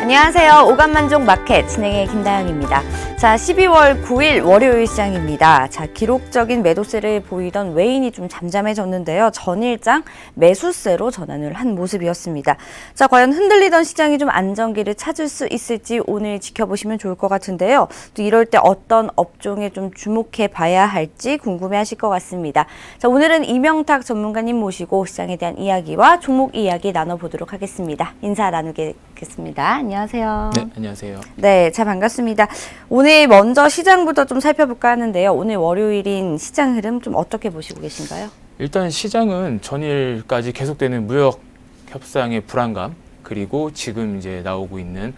안녕하세요. 오감만족 마켓 진행의 김다영입니다. 자, 12월 9일 월요일 시장입니다. 자, 기록적인 매도세를 보이던 외인이 좀 잠잠해졌는데요. 전일장 매수세로 전환을 한 모습이었습니다. 자, 과연 흔들리던 시장이 좀 안정기를 찾을 수 있을지 오늘 지켜보시면 좋을 것 같은데요. 또 이럴 때 어떤 업종에 좀 주목해 봐야 할지 궁금해하실 것 같습니다. 자, 오늘은 이명탁 전문가님 모시고 시장에 대한 이야기와 종목 이야기 나눠보도록 하겠습니다. 인사 나누겠습니다. 안녕하세요. 네, 안녕하세요. 네, 자, 반갑습니다. 오늘 먼저 시장부터 좀 살펴볼까 하는데요. 오늘 월요일인 시장 흐름 좀 어떻게 보시고 계신가요? 일단 시장은 전일까지 계속되는 무역 협상의 불안감, 그리고 지금 이제 나오고 있는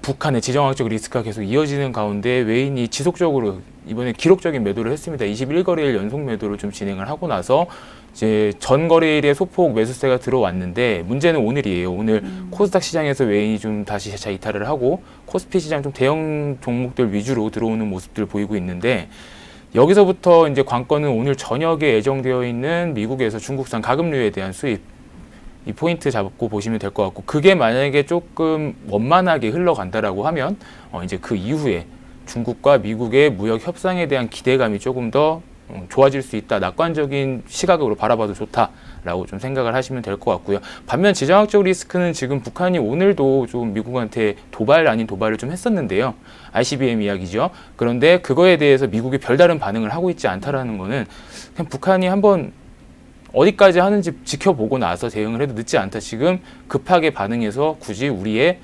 북한의 지정학적 리스크가 계속 이어지는 가운데 외인이 지속적으로 이번에 기록적인 매도를 했습니다. 21거래일 연속 매도를 좀 진행을 하고 나서 이제 전 거래일에 소폭 매수세가 들어왔는데 문제는 오늘이에요. 오늘 코스닥 시장에서 외인이 좀 다시 재차 이탈을 하고 코스피 시장 좀 대형 종목들 위주로 들어오는 모습들 보이고 있는데 여기서부터 이제 관건은 오늘 저녁에 예정되어 있는 미국에서 중국산 가금류에 대한 수입 이 포인트 잡고 보시면 될 것 같고 그게 만약에 조금 원만하게 흘러간다라고 하면 이제 그 이후에 중국과 미국의 무역 협상에 대한 기대감이 조금 더 좋아질 수 있다. 낙관적인 시각으로 바라봐도 좋다라고 좀 생각을 하시면 될 것 같고요. 반면 지정학적 리스크는 지금 북한이 오늘도 좀 미국한테 도발 아닌 도발을 좀 했었는데요. ICBM 이야기죠. 그런데 그거에 대해서 미국이 별다른 반응을 하고 있지 않다라는 거는 그냥 북한이 한번 어디까지 하는지 지켜보고 나서 대응을 해도 늦지 않다. 지금 급하게 반응해서 굳이 우리의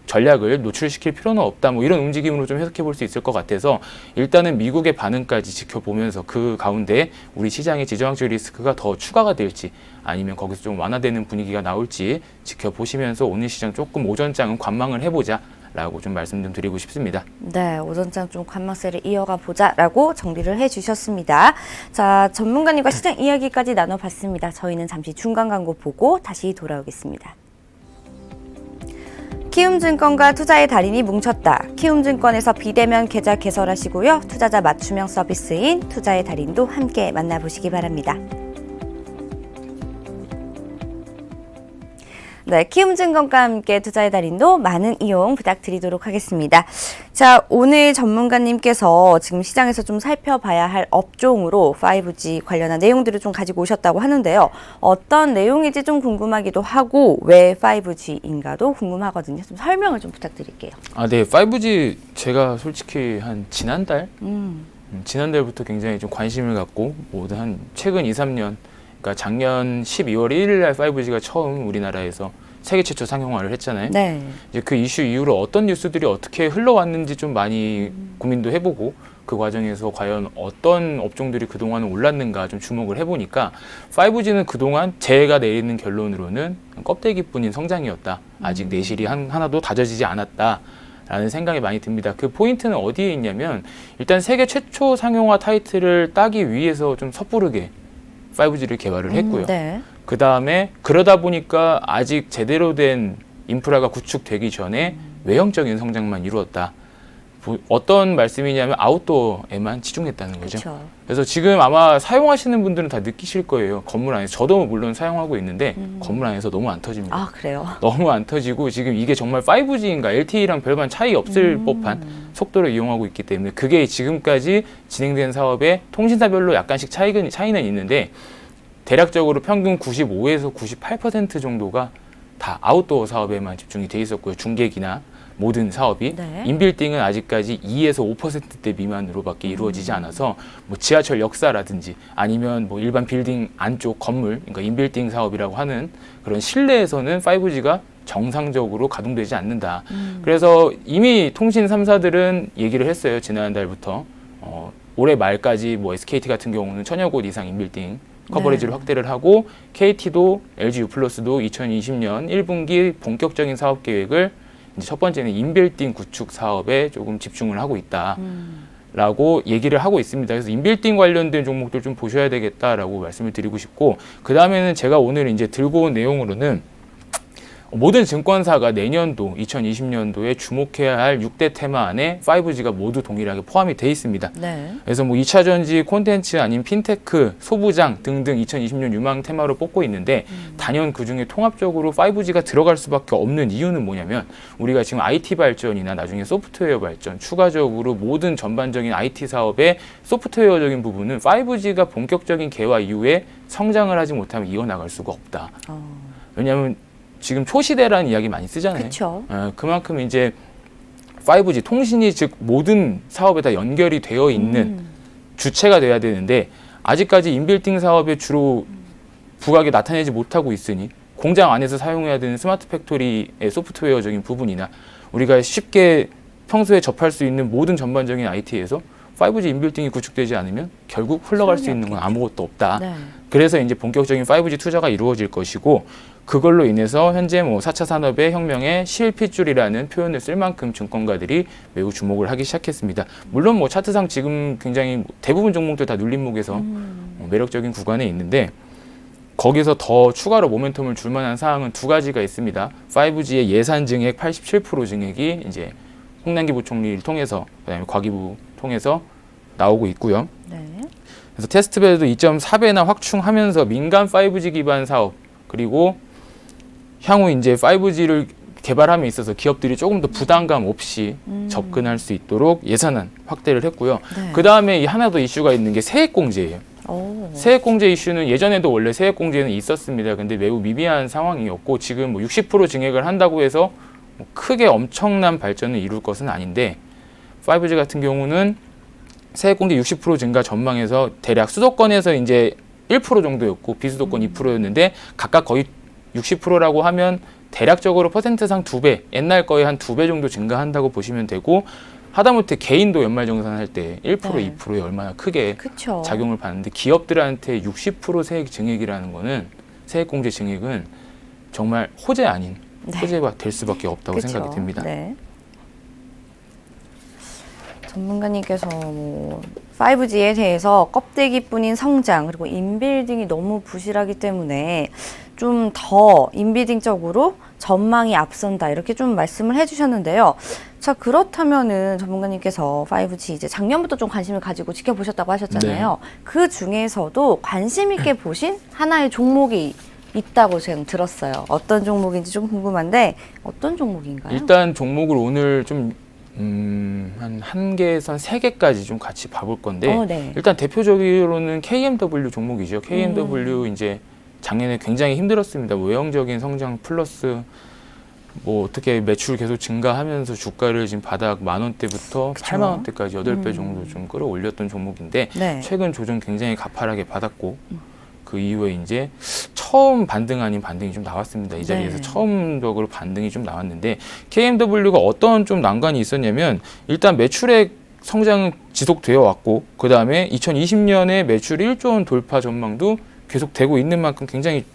전략을 노출시킬 필요는 없다. 뭐 이런 움직임으로 좀 해석해 볼 수 있을 것 같아서 일단은 미국의 반응까지 지켜보면서 그 가운데 우리 시장의 지정학적 리스크가 더 추가가 될지 아니면 거기서 좀 완화되는 분위기가 나올지 지켜보시면서 오늘 시장 조금 오전장은 관망을 해보자. 라고 좀 말씀 좀 드리고 싶습니다. 네, 오전장 좀 관망세를 이어가 보자라고 정리를 해주셨습니다. 자, 전문가님과 시장 이야기까지 나눠봤습니다. 저희는 잠시 중간 광고 보고 다시 돌아오겠습니다. 키움증권과 투자의 달인이 뭉쳤다. 키움증권에서 비대면 계좌 개설하시고요. 투자자 맞춤형 서비스인 투자의 달인도 함께 만나보시기 바랍니다. 네, 키움증권과 함께 투자의 달인도 많은 이용 부탁드리도록 하겠습니다. 자, 오늘 전문가님께서 지금 시장에서 좀 살펴봐야 할 업종으로 5G 관련한 내용들을 좀 가지고 오셨다고 하는데요. 어떤 내용인지 좀 궁금하기도 하고 왜 5G인가도 궁금하거든요. 좀 설명을 좀 부탁드릴게요. 네, 5G 제가 솔직히 한 지난달부터 굉장히 좀 관심을 갖고 한 최근 2, 3년 그러니까 작년 12월 1일 날 5G가 처음 우리나라에서 세계 최초 상용화를 했잖아요. 네. 이제 그 이슈 이후로 어떤 뉴스들이 어떻게 흘러왔는지 좀 많이 고민도 해보고 그 과정에서 과연 어떤 업종들이 그동안 올랐는가 좀 주목을 해보니까 5G는 그동안 제가 내리는 결론으로는 껍데기뿐인 성장이었다. 아직 내실이 하나도 다져지지 않았다. 라는 생각이 많이 듭니다. 그 포인트는 어디에 있냐면 일단 세계 최초 상용화 타이틀을 따기 위해서 좀 섣부르게 5G를 개발을 했고요. 네. 그 다음에 그러다 보니까 아직 제대로 된 인프라가 구축되기 전에 외형적인 성장만 이루었다. 어떤 말씀이냐면 아웃도어에만 치중했다는 거죠. 그쵸. 그래서 지금 아마 사용하시는 분들은 다 느끼실 거예요. 건물 안에서. 저도 물론 사용하고 있는데 건물 안에서 너무 안 터집니다. 아, 그래요? 너무 안 터지고 지금 이게 정말 5G인가 LTE랑 별반 차이 없을 법한 속도를 이용하고 있기 때문에 그게 지금까지 진행된 사업에 통신사별로 약간씩 차이는 있는데 대략적으로 평균 95에서 98% 정도가 다 아웃도어 사업에만 집중이 돼 있었고요. 중계기나 모든 사업이 네. 인빌딩은 아직까지 2에서 5%대 미만으로밖에 이루어지지 않아서 뭐 지하철 역사라든지 아니면 뭐 일반 빌딩 안쪽 건물, 그러니까 인빌딩 사업이라고 하는 그런 실내에서는 5G가 정상적으로 가동되지 않는다. 그래서 이미 통신 3사들은 얘기를 했어요. 지난달부터 올해 말까지 뭐 SKT 같은 경우는 1000여 곳 이상 인빌딩 커버리지를 확대를 하고 KT도 LG U+도 2020년 1분기 본격적인 사업 계획을 이제 첫 번째는 인빌딩 구축 사업에 조금 집중을 하고 있다라고 얘기를 하고 있습니다. 그래서 인빌딩 관련된 종목들 좀 보셔야 되겠다라고 말씀을 드리고 싶고 그 다음에는 제가 오늘 이제 들고 온 내용으로는 모든 증권사가 내년도 2020년도에 주목해야 할 6대 테마 안에 5G가 모두 동일하게 포함이 돼 있습니다. 네. 그래서 뭐 2차 전지, 콘텐츠 아닌 핀테크, 소부장 등등 2020년 유망 테마로 뽑고 있는데 단연 그중에 통합적으로 5G가 들어갈 수밖에 없는 이유는 뭐냐면 우리가 지금 IT 발전이나 나중에 소프트웨어 발전, 추가적으로 모든 전반적인 IT 사업의 소프트웨어적인 부분은 5G가 본격적인 개화 이후에 성장을 하지 못하면 이어나갈 수가 없다. 왜냐하면 지금 초시대라는 이야기 많이 쓰잖아요. 그렇죠. 그만큼 이제 5G 통신이 즉 모든 사업에 다 연결이 되어 있는 주체가 돼야 되는데 아직까지 인빌딩 사업에 주로 부각이 나타내지 못하고 있으니 공장 안에서 사용해야 되는 스마트 팩토리의 소프트웨어적인 부분이나 우리가 쉽게 평소에 접할 수 있는 모든 전반적인 IT에서 5G 인빌딩이 구축되지 않으면 결국 흘러갈 수 있는 건 아무것도 없다. 네. 그래서 이제 본격적인 5G 투자가 이루어질 것이고 그걸로 인해서 현재 뭐 4차 산업의 혁명에 실핏줄이라는 표현을 쓸 만큼 증권가들이 매우 주목을 하기 시작했습니다. 물론 뭐 차트상 지금 굉장히 대부분 종목들 다 눌림목에서 매력적인 구간에 있는데 거기서 더 추가로 모멘텀을 줄 만한 사항은 두 가지가 있습니다. 5G의 예산 증액 87% 증액이 이제 홍남기 부총리를 통해서 그다음에 과기부 통해서 나오고 있고요. 네. 그래서 테스트베드도 2.4배나 확충하면서 민간 5G 기반 사업 그리고 향후 이제 5G를 개발함에 있어서 기업들이 조금 더 부담감 없이 접근할 수 있도록 예산안 확대를 했고요. 네. 그 다음에 하나 더 이슈가 있는 게 세액공제예요. 세액공제 이슈는 예전에도 원래 세액공제는 있었습니다. 근데 매우 미비한 상황이었고 지금 뭐 60% 증액을 한다고 해서 뭐 크게 엄청난 발전을 이룰 것은 아닌데 5G 같은 경우는 세액공제 60% 증가 전망에서 대략 수도권에서 이제 1% 정도였고 비수도권 2%였는데 각각 거의 60%라고 하면 대략적으로 퍼센트상 2배, 옛날 거의 한 2배 정도 증가한다고 보시면 되고 하다못해 개인도 연말정산할 때 1%, 네. 2%에 얼마나 크게 그쵸. 작용을 받는데 기업들한테 60% 세액 증액이라는 거는 세액공제 증액은 정말 호재 아닌 네. 호재가 될 수밖에 없다고 그쵸. 생각이 듭니다. 네. 전문가님께서 뭐 5G에 대해서 껍데기뿐인 성장 그리고 인빌딩이 너무 부실하기 때문에 좀 더 인빌딩적으로 전망이 앞선다 이렇게 좀 말씀을 해주셨는데요. 자 그렇다면은 전문가님께서 5G 이제 작년부터 좀 관심을 가지고 지켜보셨다고 하셨잖아요. 그 중에서도 관심 있게 보신 하나의 종목이 있다고 제가 들었어요. 어떤 종목인지 좀 궁금한데 어떤 종목인가요? 일단 종목을 오늘 좀 한 개에서 세 개까지 좀 같이 봐볼 건데 네. 일단 대표적으로는 KMW 종목이죠. KMW 이제 작년에 굉장히 힘들었습니다. 외형적인 성장 플러스 뭐 어떻게 매출 계속 증가하면서 주가를 지금 바닥 10,000원대부터 80,000원대까지 8배 정도 좀 끌어올렸던 종목인데 네. 최근 조정 굉장히 가파르게 받았고 그 이후에 이제 처음 반등 아닌 반등이 좀 나왔습니다. 이 자리에서 네. 처음적으로 반등이 좀 나왔는데 KMW가 어떤 좀 난관이 있었냐면 일단 매출액 성장은 지속되어 왔고 그 다음에 2020년에 매출 1조 원 돌파 전망도 계속되고 있는 만큼 굉장히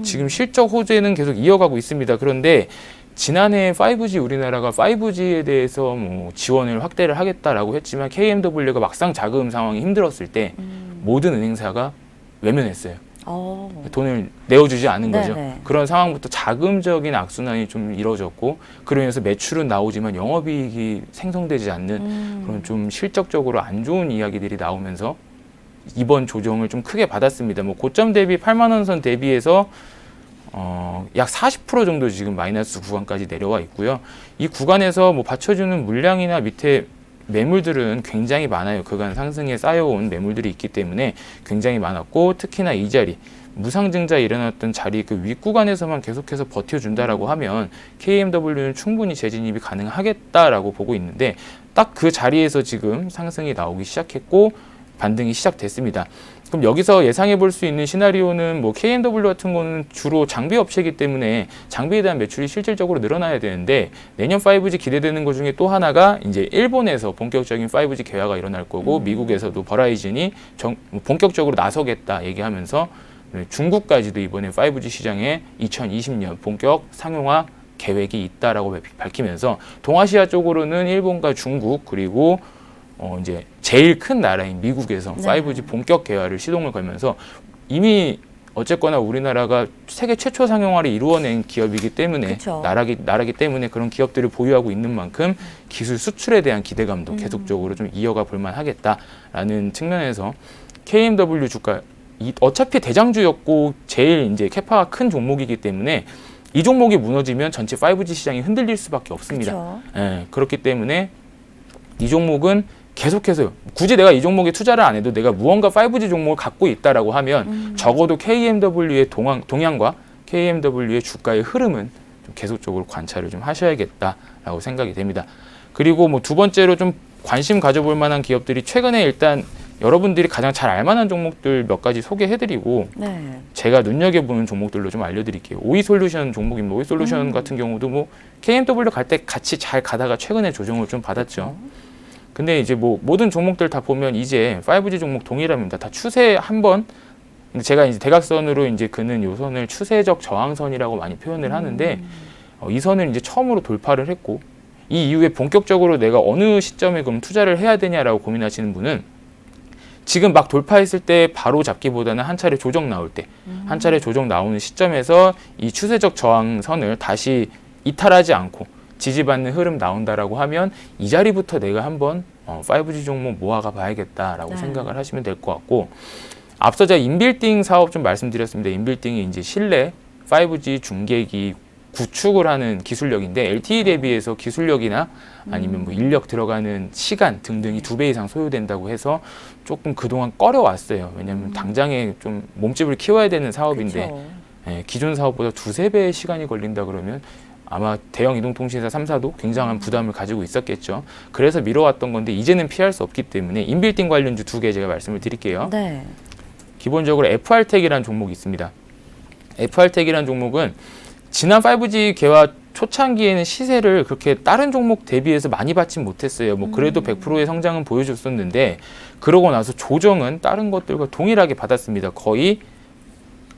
지금 실적 호재는 계속 이어가고 있습니다. 그런데 지난해 5G 우리나라가 5G에 대해서 뭐 지원을 확대를 하겠다라고 했지만 KMW가 막상 자금 상황이 힘들었을 때 모든 은행사가 외면했어요. 돈을 내어주지 않은 거죠. 네네. 그런 상황부터 자금적인 악순환이 좀 이루어졌고 그로 인해서 매출은 나오지만 영업이익이 생성되지 않는 그런 좀 실적적으로 안 좋은 이야기들이 나오면서 이번 조정을 좀 크게 받았습니다. 뭐 고점 대비 8만 원 선 대비해서 약 40% 정도 지금 마이너스 구간까지 내려와 있고요. 이 구간에서 뭐 받쳐주는 물량이나 밑에 매물들은 굉장히 많아요. 그간 상승에 쌓여온 매물들이 있기 때문에 굉장히 많았고 특히나 이 자리 무상증자 일어났던 자리 그 윗구간에서만 계속해서 버텨준다라고 하면 KMW는 충분히 재진입이 가능하겠다라고 보고 있는데 딱 그 자리에서 지금 상승이 나오기 시작했고 반등이 시작됐습니다. 그럼 여기서 예상해 볼 수 있는 시나리오는 뭐 KMW 같은 거는 주로 장비 업체이기 때문에 장비에 대한 매출이 실질적으로 늘어나야 되는데 내년 5G 기대되는 것 중에 또 하나가 이제 일본에서 본격적인 5G 개화가 일어날 거고 미국에서도 버라이즌이 본격적으로 나서겠다 얘기하면서 중국까지도 이번에 5G 시장에 2020년 본격 상용화 계획이 있다라고 밝히면서 동아시아 쪽으로는 일본과 중국 그리고 이제 제일 큰 나라인 미국에서 네. 5G 본격 개화를 시동을 걸면서 이미 어쨌거나 우리나라가 세계 최초 상용화를 이루어낸 기업이기 때문에 그쵸. 나라기 때문에 그런 기업들을 보유하고 있는 만큼 기술 수출에 대한 기대감도 계속적으로 좀 이어가 볼 만하겠다라는 측면에서 KMW 주가 어차피 대장주였고 제일 이제 캐파가 큰 종목이기 때문에 이 종목이 무너지면 전체 5G 시장이 흔들릴 수밖에 없습니다. 그쵸. 예, 그렇기 때문에 이 종목은 계속해서 굳이 내가 이 종목에 투자를 안 해도 내가 무언가 5G 종목을 갖고 있다라고 하면 적어도 KMW의 동향과 KMW의 주가의 흐름은 좀 계속적으로 관찰을 좀 하셔야겠다라고 생각이 됩니다. 그리고 뭐 두 번째로 좀 관심 가져볼 만한 기업들이 최근에 일단 여러분들이 가장 잘 알만한 종목들 몇 가지 소개해드리고 네. 제가 눈여겨보는 종목들로 좀 알려드릴게요. 오이솔루션 종목입니다. 오이솔루션 같은 경우도 뭐 KMW 갈 때 같이 잘 가다가 최근에 조정을 좀 받았죠. 근데 이제 뭐 모든 종목들 다 보면 이제 5G 종목 동일합니다. 다 추세 한번 제가 이제 대각선으로 이제 그는 요선을 추세적 저항선이라고 많이 표현을 하는데 이 선을 이제 처음으로 돌파를 했고 이 이후에 본격적으로 내가 어느 시점에 그럼 투자를 해야 되냐라고 고민하시는 분은 지금 막 돌파했을 때 바로 잡기보다는 한 차례 조정 나올 때, 한 차례 조정 나오는 시점에서 이 추세적 저항선을 다시 이탈하지 않고 지지받는 흐름 나온다라고 하면 이 자리부터 내가 한번 5G 종목 모아가 봐야겠다라고 네. 생각을 하시면 될 것 같고 앞서 제가 인빌딩 사업 좀 말씀드렸습니다. 인빌딩이 이제 실내 5G 중계기 구축을 하는 기술력인데 LTE 대비해서 기술력이나 아니면 뭐 인력 들어가는 시간 등등이 2배 이상 소요된다고 해서 조금 그동안 꺼려왔어요. 왜냐하면 당장에 좀 몸집을 키워야 되는 사업인데 그쵸. 예, 기존 사업보다 2~3배의 시간이 걸린다 그러면 아마 대형 이동통신사 3사도 굉장한 부담을 가지고 있었겠죠. 그래서 미뤄왔던 건데 이제는 피할 수 없기 때문에 인빌딩 관련주 2개 제가 말씀을 드릴게요. 네. 기본적으로 FR텍이라는 종목이 있습니다. FR텍이라는 종목은 지난 5G 개화 초창기에는 시세를 그렇게 다른 종목 대비해서 많이 받진 못했어요. 뭐 그래도 100%의 성장은 보여줬었는데 그러고 나서 조정은 다른 것들과 동일하게 받았습니다. 거의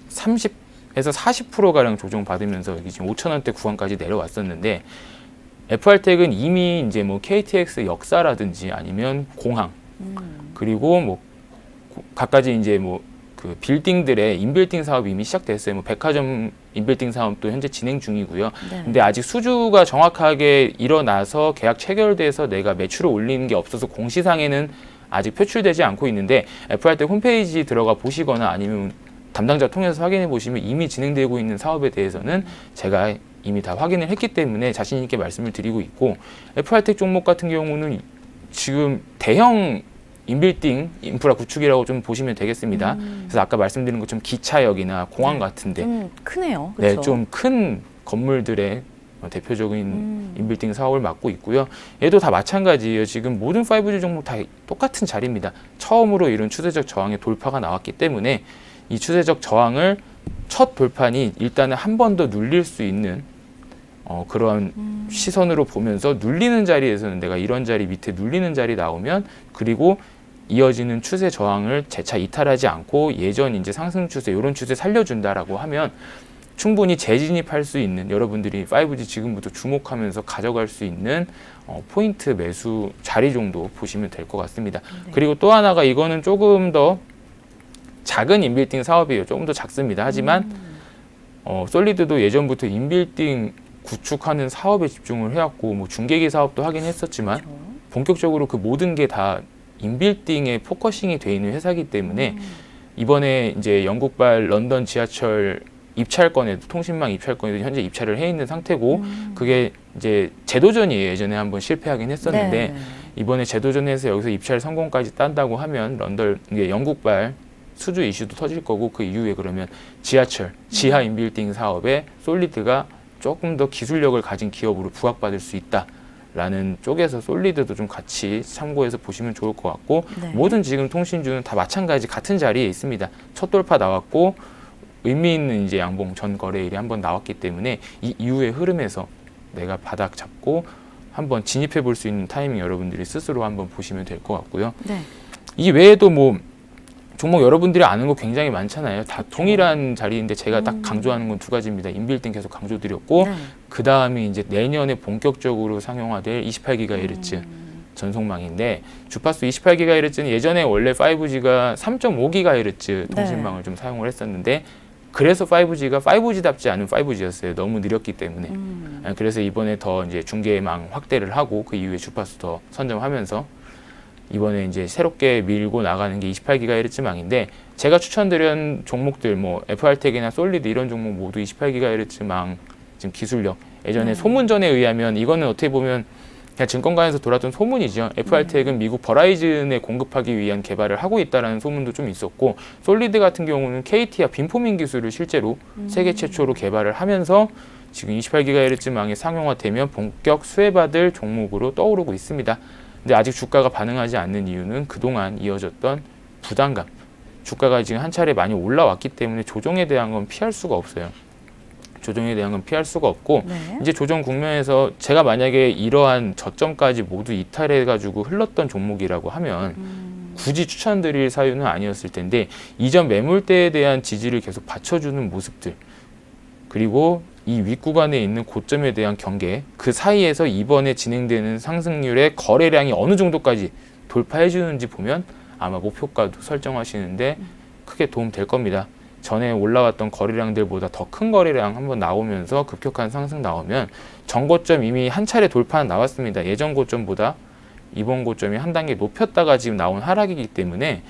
30에서 40%가량 조정 받으면서 여기 지금 5,000원대 구간까지 내려왔었는데 FR텍은 이미 이제 뭐 KTX 역사라든지 아니면 공항 그리고 뭐 갖가지 이제 뭐 그 빌딩들의 인빌딩 사업이 이미 시작됐어요. 뭐 백화점 인빌딩 사업도 현재 진행 중이고요. 네. 근데 아직 수주가 정확하게 일어나서 계약 체결돼서 내가 매출을 올리는 게 없어서 공시상에는 아직 표출되지 않고 있는데 FR텍 홈페이지 들어가 보시거나 아니면 담당자 통해서 확인해 보시면 이미 진행되고 있는 사업에 대해서는 제가 이미 다 확인을 했기 때문에 자신 있게 말씀을 드리고 있고 FR텍 종목 같은 경우는 지금 대형 인빌딩 인프라 구축이라고 좀 보시면 되겠습니다. 그래서 아까 말씀드린 것처럼 기차역이나 공항 같은데 좀 크네요. 네, 그쵸? 좀 큰 건물들의 대표적인 인빌딩 사업을 맡고 있고요. 얘도 다 마찬가지예요. 지금 모든 5G 종목 다 똑같은 자리입니다. 처음으로 이런 추세적 저항의 돌파가 나왔기 때문에 이 추세적 저항을 첫 돌파니 일단은 한 번 더 눌릴 수 있는 그런 시선으로 보면서 눌리는 자리에서는 내가 이런 자리 밑에 눌리는 자리 나오면 그리고 이어지는 추세 저항을 재차 이탈하지 않고 예전 이제 상승 추세 이런 추세 살려준다라고 하면 충분히 재진입할 수 있는 여러분들이 5G 지금부터 주목하면서 가져갈 수 있는 포인트 매수 자리 정도 보시면 될 것 같습니다. 네. 그리고 또 하나가 이거는 조금 더 작은 인빌딩 사업이에요. 조금 더 작습니다. 하지만 솔리드도 예전부터 인빌딩 구축하는 사업에 집중을 해왔고 뭐 중계기 사업도 하긴 했었지만 본격적으로 그 모든 게 다 인빌딩에 포커싱이 돼 있는 회사이기 때문에 이번에 이제 영국발 런던 지하철 입찰권에도 통신망 입찰권에도 현재 입찰을 해 있는 상태고 그게 이제 재도전이에요. 예전에 한번 실패하긴 했었는데 네. 이번에 재도전해서 여기서 입찰 성공까지 딴다고 하면 런던 이게 영국발 수주 이슈도 터질 거고 그 이후에 그러면 지하철 지하 인빌딩 사업에 솔리드가 조금 더 기술력을 가진 기업으로 부각받을 수 있다라는 쪽에서 솔리드도 좀 같이 참고해서 보시면 좋을 것 같고 네. 모든 지금 통신주는 다 마찬가지 같은 자리에 있습니다. 첫 돌파 나왔고 의미 있는 이제 양봉 전 거래일이 한번 나왔기 때문에 이 이후의 흐름에서 내가 바닥 잡고 한번 진입해 볼 수 있는 타이밍 여러분들이 스스로 한번 보시면 될 것 같고요. 네. 이 외에도 뭐 종목 여러분들이 아는 거 굉장히 많잖아요. 다 동일한 자리인데 제가 딱 강조하는 건 2가지입니다. 인빌딩 계속 강조드렸고 네. 그 다음에 이제 내년에 본격적으로 상용화될 28GHz 전송망인데 주파수 28GHz는 예전에 원래 5G가 3.5GHz 통신망을 좀 사용을 했었는데 그래서 5G가 5G답지 않은 5G였어요. 너무 느렸기 때문에. 그래서 이번에 더 이제 중계망 확대를 하고 그 이후에 주파수 더 선점하면서 이번에 이제 새롭게 밀고 나가는 게 28GHz망인데 제가 추천드린 종목들 뭐 FR텍이나 솔리드 이런 종목 모두 28GHz망 지금 기술력 예전에 소문전에 의하면 이거는 어떻게 보면 그냥 증권가에서 돌았던 소문이죠. FR텍은 미국 버라이즌에 공급하기 위한 개발을 하고 있다라는 소문도 좀 있었고 솔리드 같은 경우는 KT와 빈포밍 기술을 실제로 세계 최초로 개발을 하면서 지금 28GHz망이 상용화되면 본격 수혜받을 종목으로 떠오르고 있습니다. 근데 아직 주가가 반응하지 않는 이유는 그동안 이어졌던 부담감. 주가가 지금 한 차례 많이 올라왔기 때문에 조정에 대한 건 피할 수가 없어요. 조정에 대한 건 피할 수가 없고 네. 이제 조정 국면에서 제가 만약에 이러한 저점까지 모두 이탈해가지고 흘렀던 종목이라고 하면 굳이 추천드릴 사유는 아니었을 텐데 이전 매물대에 대한 지지를 계속 받쳐주는 모습들 그리고 이 윗구간에 있는 고점에 대한 경계 그 사이에서 이번에 진행되는 상승률의 거래량이 어느 정도까지 돌파해 주는지 보면 아마 목표가도 설정하시는데 크게 도움 될 겁니다. 전에 올라왔던 거래량들보다 더 큰 거래량 한번 나오면서 급격한 상승 나오면 전고점 이미 한 차례 돌파 나왔습니다. 예전 고점보다 이번 고점이 한 단계 높였다가 지금 나온 하락이기 때문에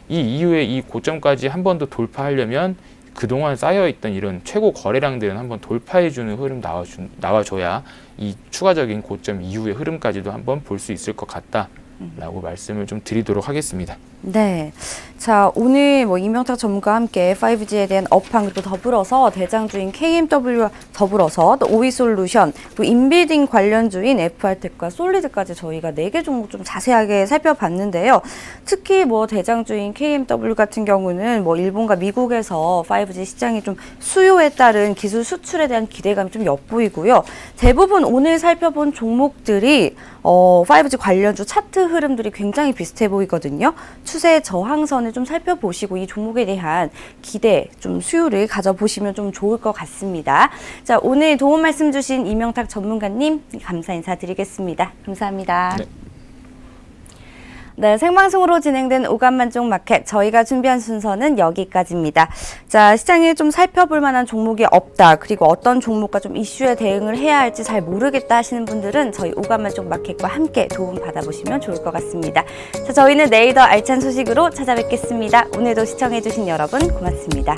이 이후에 이 고점까지 한 번 더 돌파하려면 그동안 쌓여있던 이런 최고 거래량들은 한번 돌파해주는 흐름 나와줘야 이 추가적인 고점 이후의 흐름까지도 한번 볼 수 있을 것 같다라고 말씀을 좀 드리도록 하겠습니다. 네. 자, 오늘 뭐 이명탁 전문가와 함께 5G에 대한 업황 그리고 더불어서 대장주인 KMW와 더불어서 또 오이솔루션, 또 인빌딩 관련주인 FR텍과 솔리드까지 저희가 4개 종목 좀 자세하게 살펴봤는데요. 특히 뭐 대장주인 KMW 같은 경우는 뭐 일본과 미국에서 5G 시장이 좀 수요에 따른 기술 수출에 대한 기대감이 좀 엿보이고요. 대부분 오늘 살펴본 종목들이 5G 관련주 차트 흐름들이 굉장히 비슷해 보이거든요. 추세 저항선을 좀 살펴보시고 이 종목에 대한 기대, 좀 수요를 가져보시면 좀 좋을 것 같습니다. 자, 오늘 도움 말씀 주신 이명탁 전문가님 감사 인사드리겠습니다. 감사합니다. 네. 네, 생방송으로 진행된 오감만종 마켓 저희가 준비한 순서는 여기까지입니다. 자, 시장에 좀 살펴볼 만한 종목이 없다. 그리고 어떤 종목과 좀 이슈에 대응을 해야 할지 잘 모르겠다 하시는 분들은 저희 오감만종 마켓과 함께 도움 받아보시면 좋을 것 같습니다. 자, 저희는 내일 더 알찬 소식으로 찾아뵙겠습니다. 오늘도 시청해주신 여러분 고맙습니다.